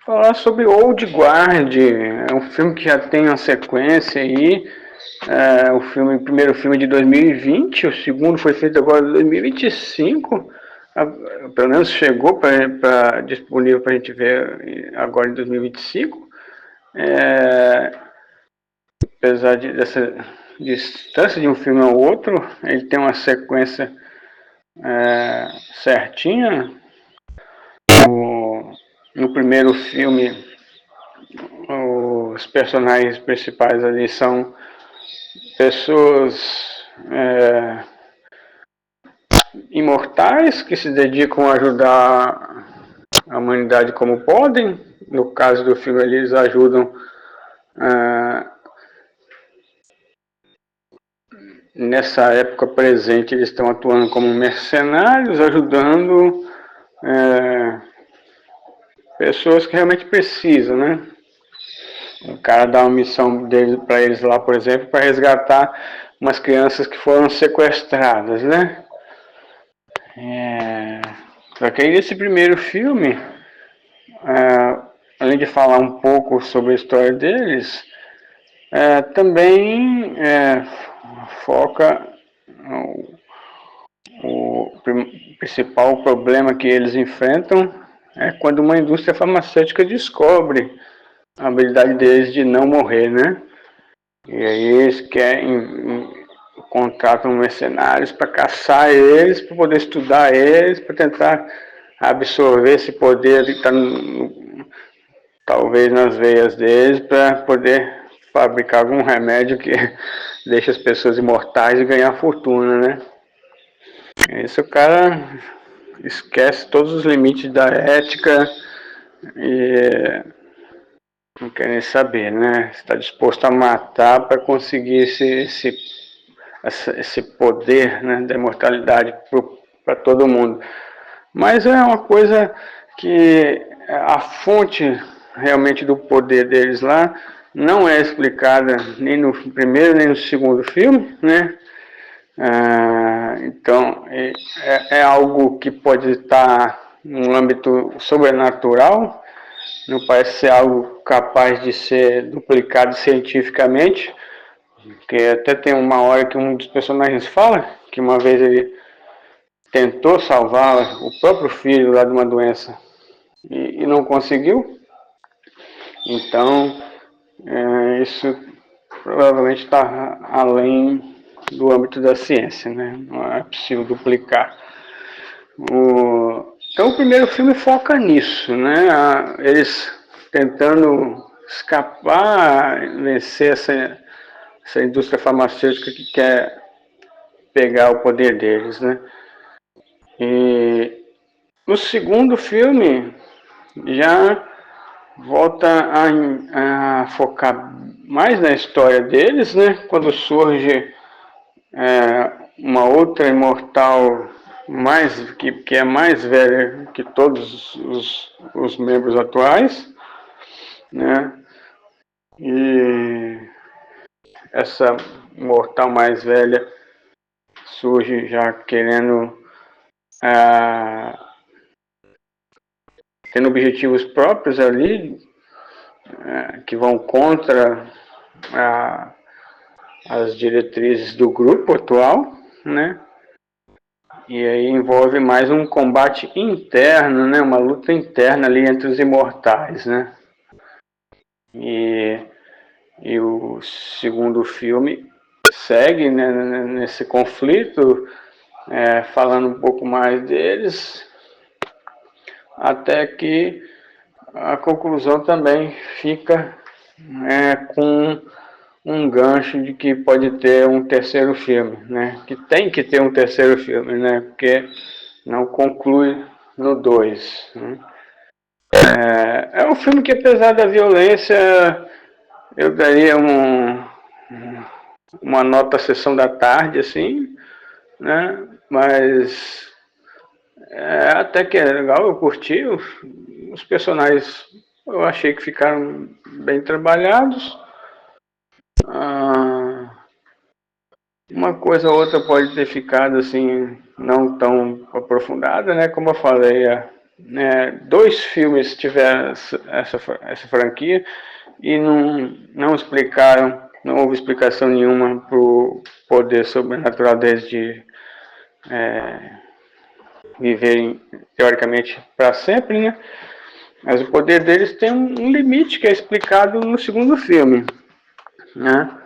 Falar sobre Old Guard, é um filme que já tem uma sequência aí. O primeiro filme de 2020, o segundo foi feito agora em 2025. Pelo menos chegou disponível para a gente ver agora em 2025. É, apesar dessa distância de um filme ao outro, ele tem uma sequência certinha. No primeiro filme, os personagens principais ali são pessoas imortais que se dedicam a ajudar a humanidade como podem. No caso do filme, eles ajudam nessa época presente, eles estão atuando como mercenários, ajudando pessoas que realmente precisam, né? O cara dá uma missão para eles lá, por exemplo, para resgatar umas crianças que foram sequestradas, né? Só que aí nesse primeiro filme, além de falar um pouco sobre a história deles, também foca o principal problema que eles enfrentam é quando uma indústria farmacêutica descobre a habilidade deles de não morrer, né? E aí eles contratam mercenários para caçar eles, para poder estudar eles, para tentar absorver esse poder que está talvez nas veias deles, para poder fabricar algum remédio que deixa as pessoas imortais e ganhar fortuna, né? Isso o cara esquece todos os limites da ética e não quer nem saber, né? Está disposto a matar para conseguir esse poder, né, da imortalidade para todo mundo. Mas é uma coisa que a fonte realmente do poder deles lá não é explicada nem no primeiro nem no segundo filme, né? Então é algo que pode estar no âmbito sobrenatural, não parece ser algo capaz de ser duplicado cientificamente, porque até tem uma hora que um dos personagens fala que uma vez ele tentou salvar o próprio filho lá de uma doença e não conseguiu. Então, isso provavelmente está além do âmbito da ciência, né? Não é possível duplicar. Então, o primeiro filme foca nisso, né? Eles tentando escapar, vencer essa indústria farmacêutica que quer pegar o poder deles, né? E no segundo filme já volta a focar mais na história deles, né? Quando surge uma outra imortal que é mais velha que todos os membros atuais, né? E essa imortal mais velha surge já querendo tendo objetivos próprios ali que vão contra as diretrizes do grupo atual, né? E aí envolve mais um combate interno, né? Uma luta interna ali entre os imortais, né? E o segundo filme segue, né, nesse conflito, falando um pouco mais deles, até que a conclusão também fica com um gancho de que pode ter um terceiro filme, né? Que tem que ter um terceiro filme, né? Porque não conclui no 2. Né? É um filme que, apesar da violência, eu daria uma nota sessão da tarde, assim, né? Mas até que é legal, eu curti. Os personagens eu achei que ficaram bem trabalhados. Uma coisa ou outra pode ter ficado assim, não tão aprofundada, né? Como eu falei, dois filmes tiveram essa franquia e não explicaram, não houve explicação nenhuma para o poder sobrenatural deles de viverem teoricamente para sempre, né? Mas o poder deles tem um limite que é explicado no segundo filme, né?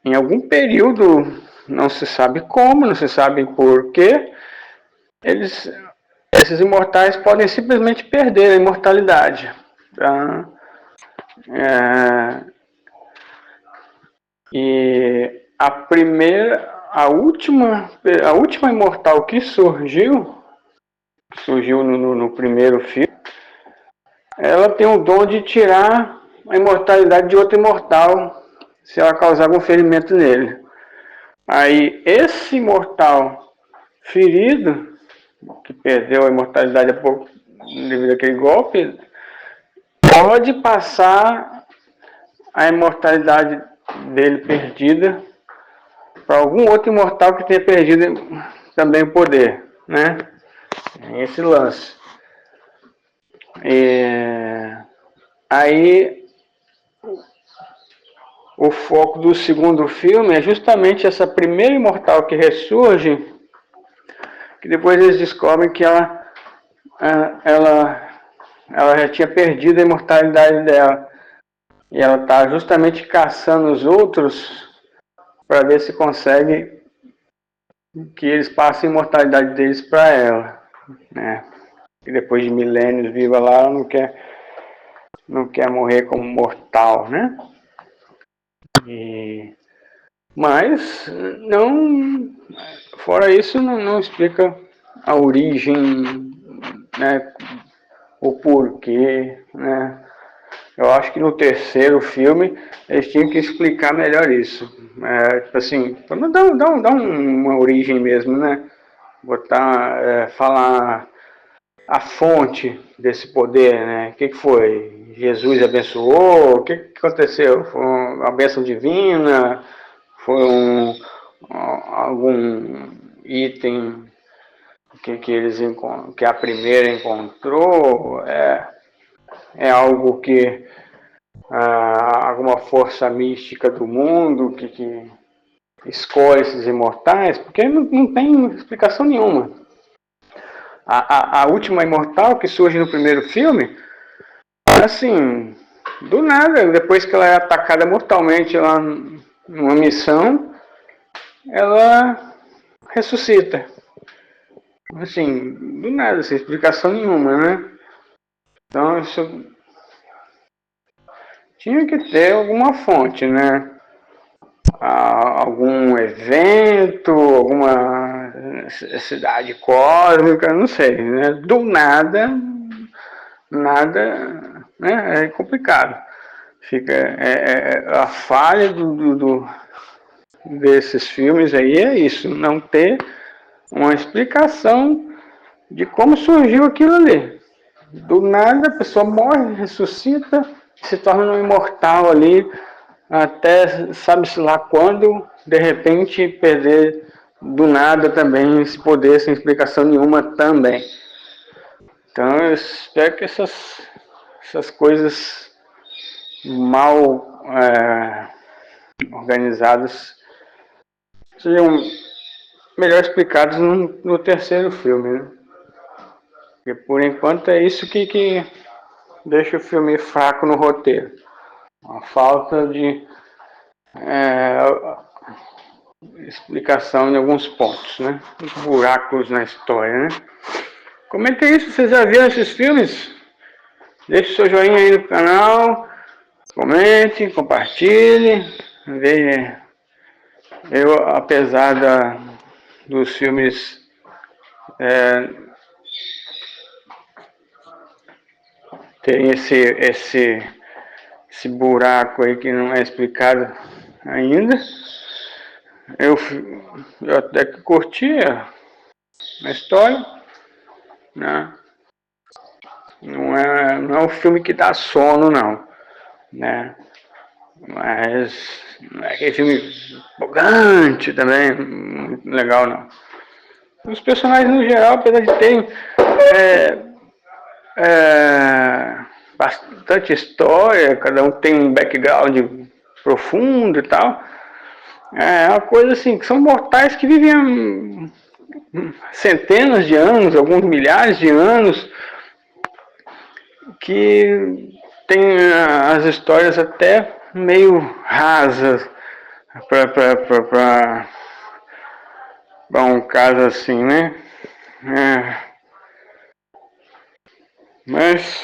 Em algum período, não se sabe como, não se sabe por quê, esses imortais podem simplesmente perder a imortalidade. Tá? E a última imortal que surgiu no primeiro filme, ela tem o dom de tirar a imortalidade de outro imortal se ela causar algum ferimento nele. Aí esse imortal ferido, que perdeu a imortalidade há pouco devido àquele golpe, pode passar a imortalidade dele perdida para algum outro imortal que tenha perdido também o poder, né? Esse lance. Aí o foco do segundo filme é justamente essa primeira imortal que ressurge, que depois eles descobrem que ela já tinha perdido a imortalidade dela. E ela está justamente caçando os outros para ver se consegue que eles passem a imortalidade deles para ela, né? E depois de milênios viva lá, ela não quer morrer como mortal, né? Mas fora isso, não explica a origem, né? O porquê, né? Eu acho que no terceiro filme eles tinham que explicar melhor isso. Tipo assim, para dar uma origem mesmo, né? Falar a fonte desse poder, né? O que foi? Jesus abençoou? O que aconteceu? Foi uma bênção divina? Foi algum item que a primeira encontrou? É algo que alguma força mística do mundo que escolhe esses imortais? Porque não tem explicação nenhuma. A última imortal que surge no primeiro filme, assim, do nada, depois que ela é atacada mortalmente lá numa missão, ela ressuscita. Assim, do nada, sem explicação nenhuma, né? Então isso tinha que ter alguma fonte, né? Algum evento, alguma cidade cósmica, não sei, né? Do nada, né? É complicado. Fica a falha desses filmes aí é isso, não ter uma explicação de como surgiu aquilo ali. Do nada a pessoa morre, ressuscita, se torna um imortal ali, até sabe-se lá quando, de repente, perder do nada também esse poder sem explicação nenhuma também. Então eu espero que essas coisas mal organizadas sejam melhor explicadas no terceiro filme, né? Porque por enquanto é isso que deixa o filme fraco no roteiro. A falta de explicação em alguns pontos, né? Os buracos na história, né? Comentem isso, vocês já viram esses filmes? Deixe o seu joinha aí no canal, comente, compartilhe. Apesar dos filmes terem esse buraco aí que não é explicado ainda, eu até que curti a história, né? Não é um filme que dá sono, não, né? Mas não é aquele filme empolgante também, muito legal, não. Os personagens no geral, apesar de terem bastante história, cada um tem um background profundo e tal, é uma coisa assim, que são mortais que vivem centenas de anos, alguns milhares de anos, que tem as histórias até meio rasas para um caso assim, né? Mas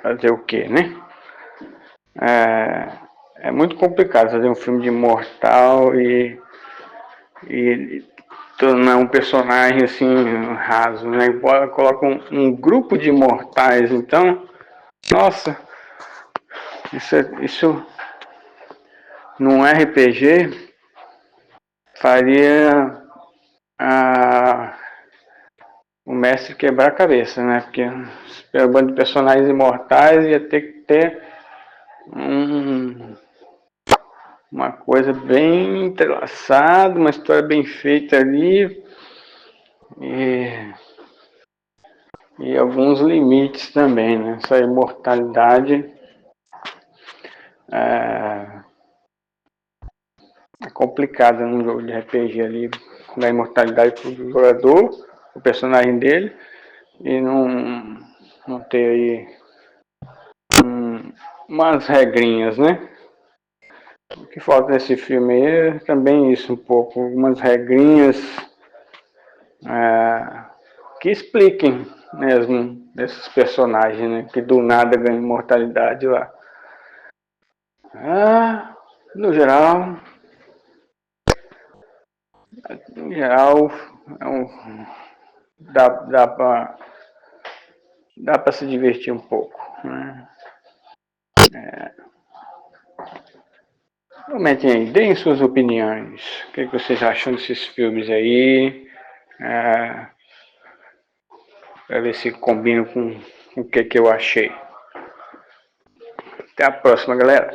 fazer o que, né? É muito complicado fazer um filme de imortal e tornar um personagem assim raso, né? Coloca um grupo de imortais, então, nossa, isso num RPG faria o mestre quebrar a cabeça, né? Porque pelo bando de personagens imortais ia ter que ter uma coisa bem entrelaçada, uma história bem feita ali e alguns limites também, né? Essa imortalidade é complicada num jogo de RPG ali, dar imortalidade para o jogador, o personagem dele, e não ter aí umas regrinhas, né? O que falta nesse filme aí é também isso um pouco, algumas regrinhas que expliquem mesmo esses personagens, né? Que do nada ganham imortalidade lá. No geral, dá para se divertir um pouco, né? Comentem aí, deem suas opiniões. O que vocês acham desses filmes aí? Para ver se combina com o que eu achei. Até a próxima, galera.